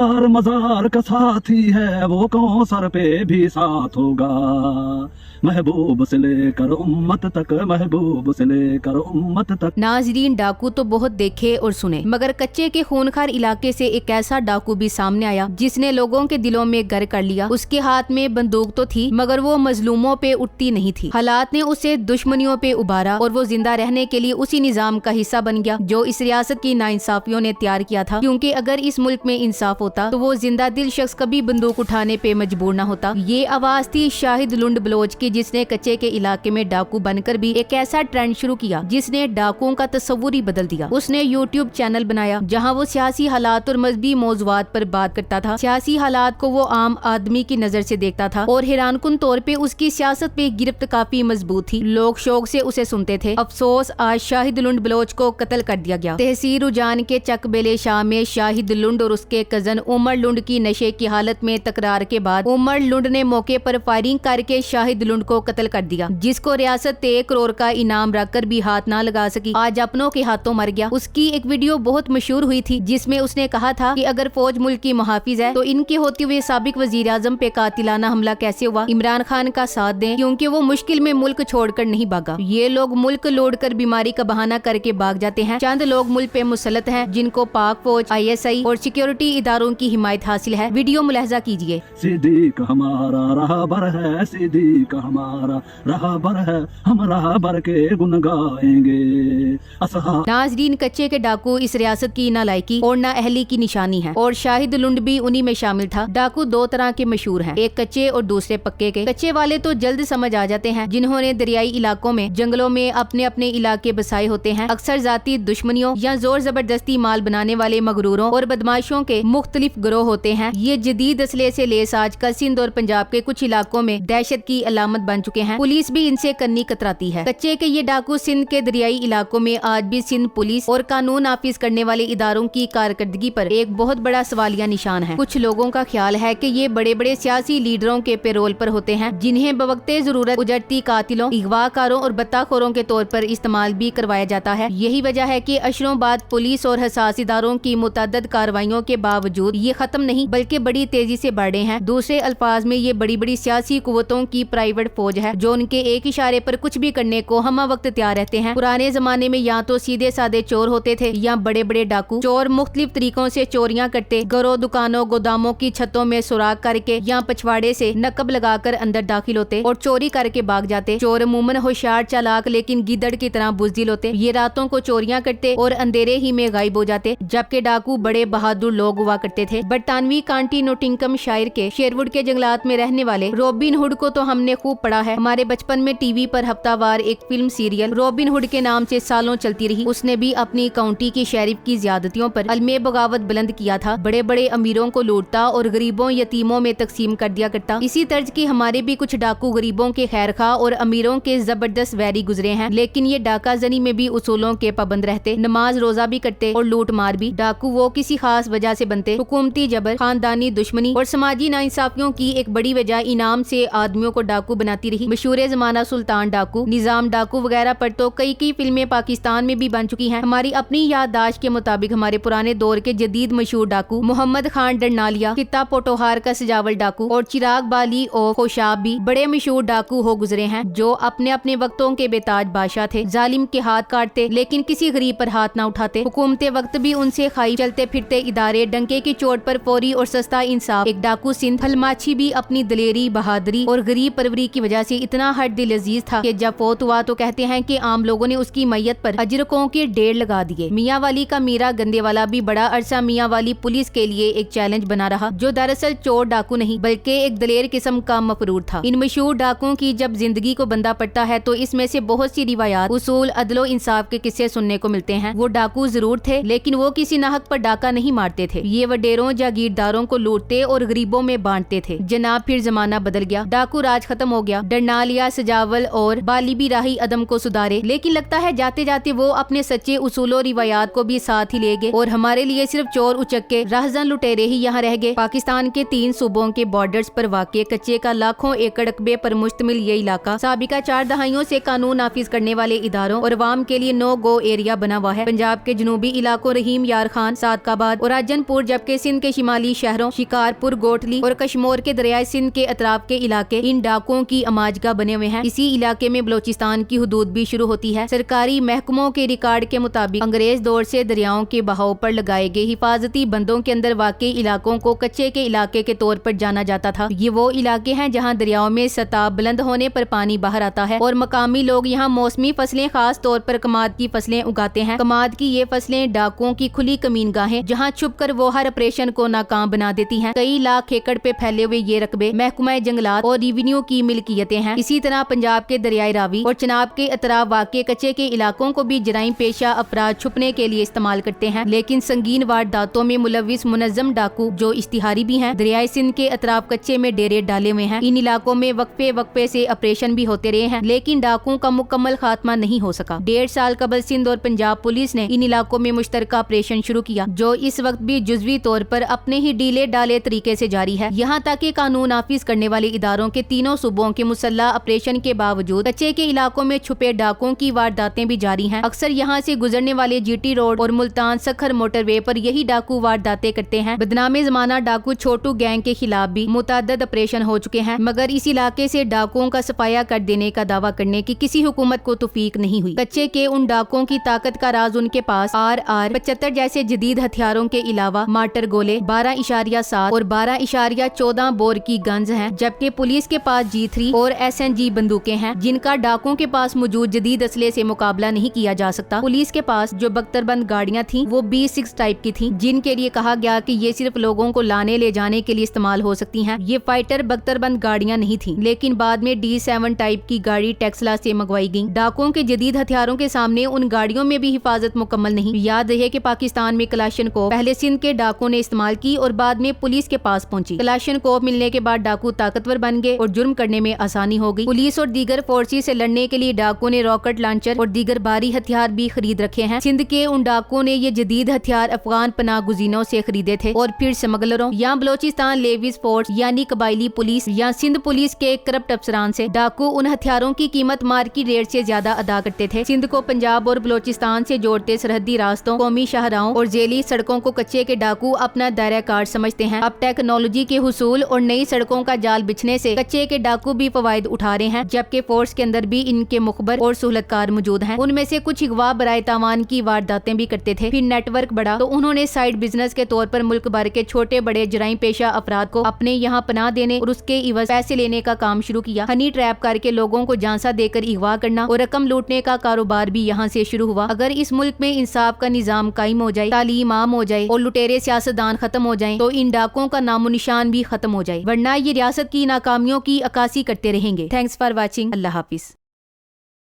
यार मजार का साथी है, वो कौन सर पे भी साथ होगा। महबूब से लेकर उम्मत तक, महबूब से लेकर उम्मत तक। नाजरीन, डाकू तो बहुत देखे और सुने, मगर कच्चे के खूनखार इलाके से एक ऐसा डाकू भी सामने आया जिसने लोगों के दिलों में घर कर लिया। उसके हाथ में बंदूक तो थी, मगर वो मजलूमों पे उठती नहीं थी। हालात ने उसे दुश्मनियों पे उबारा और वो जिंदा रहने के लिए उसी निजाम का हिस्सा बन गया जो इस रियासत की नाइंसाफियों ने तैयार किया था। क्योंकि अगर इस मुल्क में इंसाफ होता तो वो जिंदा दिल शख्स कभी बंदूक उठाने पे मजबूर न होता। ये आवाज थी शाहिद लुंड बलोच की, जिसने कच्चे के इलाके में डाकू बनकर भी एक ऐसा ट्रेंड शुरू किया जिसने डाकुओं का तस्वुर ही बदल दिया। उसने यूट्यूब चैनल बनाया जहां वो सियासी हालात और मजहबी मौजुआत पर बात करता था। सियासी हालात को वो आम आदमी की नजर से देखता था और हैरानकुन तौर पे उसकी सियासत पे गिरफ्त काफी मजबूत थी। लोग शौक से उसे सुनते थे। अफसोस, आज शाहिद लुंड बलोच को कत्ल कर दिया गया। तहसील रुजान के चकबेले शाह में शाहिद लुंड और उसके कजन उमर लुंड की नशे की हालत में तकरार के बाद उमर लुंड ने मौके पर फायरिंग करके शाहिद लुंड को कत्ल कर दिया, जिसको रियासत 1 करोड़ का इनाम रखकर भी हाथ ना लगा सकी। आज अपनों के हाथों मर गया। उसकी एक वीडियो बहुत मशहूर हुई थी जिसमें उसने कहा था कि अगर फौज मुल्क की मुहाफिज है तो इनके होते हुए साबिक वजीर आजम पे कातिलाना हमला कैसे हुआ। इमरान खान का साथ दें क्योंकि वो मुश्किल में मुल्क छोड़कर नहीं भागा। ये लोग मुल्क लौट कर बीमारी का बहाना करके भाग जाते हैं। चंद लोग मुल्क पे मुसल्लत हैं जिनको पाक फौज, ISI और सिक्योरिटी इदारों की हिमायत हासिल है। वीडियो मुलाहजा कीजिए। सिद्दीक हमारा रहबर है, सिद्दीक हमारा रहबर है, हम रहबर के गुन गाएंगे। नाजरीन, कच्चे के डाकू इस रियासत की नालायकी और नाअहली की निशानी है और शाहिद लुंड भी उन्हीं में शामिल था। डाकू 2 तरह के मशहूर हैं, एक कच्चे और दूसरे पक्के के। कच्चे वाले तो जल्द समझ आ जाते हैं, जिन्होंने दरियाई इलाकों में, जंगलों में अपने अपने इलाके बसाए होते हैं। अक्सर जाती दुश्मनियों या जोर जबरदस्ती माल बनाने वाले मगरूरों और बदमाशों के मुख्तलिफ गिरोह होते हैं। ये जदीद असले से लेस आजकल सिंध और पंजाब के कुछ इलाकों में दहशत की अलामत बन चुके हैं। पुलिस भी इनसे कन्नी कतराती है। कच्चे के ये डाकू सिंध के दरियाई इलाकों में आज भी सिंध पुलिस और कानून नाफिज करने वाले इदारों की कारकर्दगी पर एक बहुत बड़ा सवालिया निशान है। कुछ लोगों का ख्याल है कि ये बड़े बड़े सियासी लीडरों के पेरोल पर होते हैं, जिन्हें बवक्ते जरूरत उजड़ती कातिलों, अगवाकारों और बत्ताखोरों के तौर पर इस्तेमाल भी करवाया जाता है। यही वजह है कि अशरों बाद पुलिस और हसास इदारों की मुतअद्दिद कार्रवाइयों के बावजूद ये खत्म नहीं बल्कि बड़ी तेजी से बढ़ रहे हैं। दूसरे अल्फाज में ये बड़ी बड़ी सियासी कुव्वतों की प्राइवेट फौज है जो उनके एक इशारे पर कुछ भी करने को हमा वक्त तैयार रहते हैं। पुराने जमाने में या तो सीधे साधे चोर होते थे या बड़े बड़े डाकू। चोर मुख्तलिफ तरीकों से चोरियां करते, घरों, दुकानों, गोदामों की छतों में सुराख करके या पछवाड़े से नकब लगाकर अंदर दाखिल होते और चोरी करके भाग जाते। चोर अमूमन होशियार, चालाक लेकिन गिदड़ की तरह बुज़दिल होते। ये रातों को चोरियां करते और अंधेरे ही में गायब हो जाते, जबकि डाकू बड़े बहादुर लोग हुआ करते थे। बरतानवी कांटी नोटिंगम शायर के शेरवुड के जंगलात में रहने वाले रॉबिन हुड को तो हमने खूब पढ़ा है। हमारे बचपन में टीवी पर हफ्तावार एक फिल्म सीरियल रॉबिन हुड के नाम से सालों चलती रही। उसने भी अपनी काउंटी की शेरिफ की ज्यादतियों पर अलमे बगावत बुलंद किया था। बड़े बड़े अमीरों को लूटता और गरीबों यतीमों में तकसीम कर दिया करता। इसी तर्ज की हमारे भी कुछ डाकू गरीबों के खैरखा और अमीरों के जबरदस्त वैरी गुजरे हैं, लेकिन ये डाका जनी में भी उसूलों के पाबंद रहते, नमाज रोजा भी करते और लूट मार भी। डाकू वो किसी खास वजह से बनते। हुकूमती जबर, खानदानी दुश्मनी और समाजी नाइंसाफियों की एक बड़ी वजह इनाम से आदमियों को डाकू बनाती रही। मशहूर जमाना सुल्तान डाकू, निजाम डाकू वगैरह पर तो कई फिल्में पाकिस्तान में भी बन चुकी हैं। हमारी अपनी याददाश्त के मुताबिक हमारे पुराने दौर के जदीद मशहूर डाकू मोहम्मद खान डरनालिया, कित्ता पोटोहार का सजावल डाकू और चिराग बाली और खोशाब भी बड़े मशहूर डाकू हो गुजरे हैं, जो अपने अपने वक्तों के बेताज बादशाह थे। जालिम के हाथ काटते लेकिन किसी गरीब पर हाथ ना उठाते। हुकूमते वक्त भी उनसे खाई, चलते फिरते इदारे, डंके की चोट पर फौरी और सस्ता इंसाफ। एक डाकू सिंध हलमाची भी अपनी दलेरी, बहादुरी और गरीब परवरी की वजह से इतना हट दिल अजीज था कि जब फौत हुआ तो कहते हैं कि आम लोगों ने उसकी मैयत पर अजरकों के ढेर लगा दिए। मियाँ वाली का मीरा गंदेवाला भी बड़ा अरसा मियाँ वाली पुलिस के लिए एक चैलेंज बना रहा, जो दरअसल चोर डाकू नहीं बल्कि एक दलेर किस्म का मफरूर था। इन मशहूर डाकुओं की जब जिंदगी को बंदा पड़ता है तो इसमें से बहुत सी रिवायात, उसूल, अदलो इंसाफ के किस्से सुनने को मिलते हैं। वो डाकू जरूर थे लेकिन वो किसी नाहक पर डाका नहीं मारते थे। ये वडेरों जागीरदारों को लूटते और गरीबों में बांटते थे। जनाब फिर जमाना बदल गया, डाकू राज खत्म हो गया। डरनालिया, सजावल और बाली भी राही अदम को सुधारे, लेकिन लगता है जाते जाते वो अपने सच्चे उसूलों रिवायात को भी साथ ही ले गए और हमारे लिए सिर्फ चोर उचक्के राहजन लुटेरे ही यहाँ रह गए। पाकिस्तान के 3 सूबों के बॉर्डर्स पर वाक़े कच्चे का लाखों एकड़ रकबे पर मुश्तमिल ये इलाका साबिका 4 दहाइयों से कानून नाफिज करने वाले इदारों और अवाम के लिए नो गो एरिया बना हुआ है। पंजाब के जनूबी इलाकों रहीम यार खान, सादकाबाद और राजनपुर, जबकि जबकि सिंध के शिमाली शहरों शिकारपुर, गोठली और कश्मीर के दरियाई सिंध के अतराफ के इलाके इन डाकुओं की अमाजगा बने हुए हैं। इसी इलाके में बलोचिस्तान की हुदूद भी शुरू होती है। सरकारी महकमों के रिकॉर्ड के मुताबिक अंग्रेज दौर से दरियाओं के बहाव पर लगाए गए हिफाजती बंदों के अंदर वाकई इलाकों को कच्चे के इलाके के तौर पर जाना जाता था। ये वो इलाके हैं जहाँ दरियाओं में सतह बुलंद होने पर पानी बाहर आता है और मकामी लोग यहाँ मौसमी फसलें, खास तौर पर कमाद की फसलें उगाते हैं। कमाद की ये फसलें डाकुओं की खुली कमीनगाहें जहाँ छुपकर वो हर ऑपरेशन को नाकाम बना देती हैं। कई लाख एकड़ पे फैले हुए ये रकबे महकमा जंगलात और रेवेन्यू की मिल्कियतें हैं। इसी तरह पंजाब के दरियाई रावी और चनाब के अतराफ वाक़े कच्चे के इलाकों को भी जराइम पेशा अफराद छुपने के लिए इस्तेमाल करते हैं। लेकिन संगीन वारदातों में मुलविस मुनज़्ज़म डाकू जो इश्तिहारी भी हैं, दरियाई सिंध के अतराफ कच्चे में डेरे डाले हुए हैं। इन इलाकों में वक्फे से ऑपरेशन भी होते रहे हैं, लेकिन डाकुओं का मुकम्मल खात्मा नहीं हो सका। 1.5 साल कबल सिंध और पंजाब पुलिस ने इन इलाकों में मुश्तरका ऑपरेशन शुरू किया, जो इस वक्त भी जुज़वी तौर पर अपने ही डीले डाले तरीके से जारी है। यहाँ तक कि कानून नाफिज करने वाले इदारों के तीनों सूबों के मुसल्ला ऑपरेशन के बावजूद कच्चे के इलाकों में छुपे डाकुओं की वारदातें भी जारी हैं। अक्सर यहाँ से गुजरने वाले जीटी रोड और मुल्तान सखर मोटरवे पर यही डाकू वारदातें करते हैं। बदनामे जमाना डाकू छोटू गैंग के खिलाफ भी मुतअद्दिद ऑपरेशन हो चुके हैं, मगर इस इलाके से डाकुओं का सफाया कर देने का दावा करने की किसी हुकूमत को तौफीक नहीं हुई। कच्चे के उन डाकुओं की ताकत का राज उनके पास RR-75 जैसे जदीद हथियारों के अलावा मार्टर गोले 12.7 और 12.14 बोर की गन्स हैं, जबकि पुलिस के पास G3 और SNG बंदूकें हैं, जिनका डाकुओं के पास मौजूद जदीद असले से मुकाबला नहीं किया जा सकता। पुलिस के पास जो बख्तरबंद गाड़ियां थीं वो B6 टाइप की थीं, जिनके लिए कहा गया कि ये सिर्फ लोगों को लाने ले जाने के लिए इस्तेमाल हो सकती हैं। ये फाइटर बख्तरबंद गाड़ियां नहीं थी, लेकिन बाद में D7 टाइप की गाड़ी टेक्सला से मंगवाई गई। डाकुओं के जदीद हथियारों के सामने उन गाड़ियों में भी हिफाजत मुकम्मल नहीं। याद रहे कि पाकिस्तान में कलाशनकोव पहले सिंध के डाकुओं ने इस्तेमाल की और बाद में पुलिस के पास पहुंची। कलाशनकोव मिलने के बाद डाकू ताकतवर बन गए और जुर्म करने में आसानी हो गई। पुलिस और दीगर फोर्सेस से लड़ने के लिए डाकुओं ने रॉकेट लॉन्चर और दीगर भारी हथियार भी खरीद रखे हैं। सिंध के उन डाकुओं ने ये जदीद हथियार अफगान पनाह गुज़ीनों से खरीदे थे और फिर स्मगलरों या बलोचिस्तान लेविस फोर्स यानी कबायली पुलिस या सिंध पुलिस के करप्ट अफसरान से। डाकू उन हथियारों की कीमत मार्केट रेट से ज्यादा अदा करते थे। सिंध को पंजाब और बलोचिस्तान से जोड़ते सरहदी रास्तों, कौमी शाहराहों और जेली सड़कों को कच्चे के डाकू अपना दायरा कार समझते हैं। अब टेक्नोलॉजी के हुसूल और नई सड़कों का जाल बिछने से कच्चे के डाकू भी फवायद उठा रहे हैं, जबकि फोर्स के अंदर भी इनके मुखबर और सहूलतकार मौजूद हैं। उनमें से कुछ अगवा बराए तावान की वारदातें भी करते थे। फिर नेटवर्क बढ़ा तो उन्होंने साइड बिजनेस के तौर पर मुल्क भर के छोटे बड़े जराइम पेशा अफराद को अपने यहाँ पनाह देने और उसके इवज पैसे लेने का काम शुरू किया। हनी ट्रैप करके लोगों को झांसा देकर अगवा करना और रकम लूटने का कारोबार भी यहाँ से शुरू हुआ। अगर इस मुल्क में इंसाफ का निजाम कायम हो जाए, तालीम आम हो जाए और लुटेरे सियासतदान खत्म हो जाएं, तो इन डाकुओं का नामो निशान भी खत्म हो जाए, वरना ये रियासत की नाकामियों की अक्कासी करते रहेंगे। Thanks for watching. Allah Hafiz.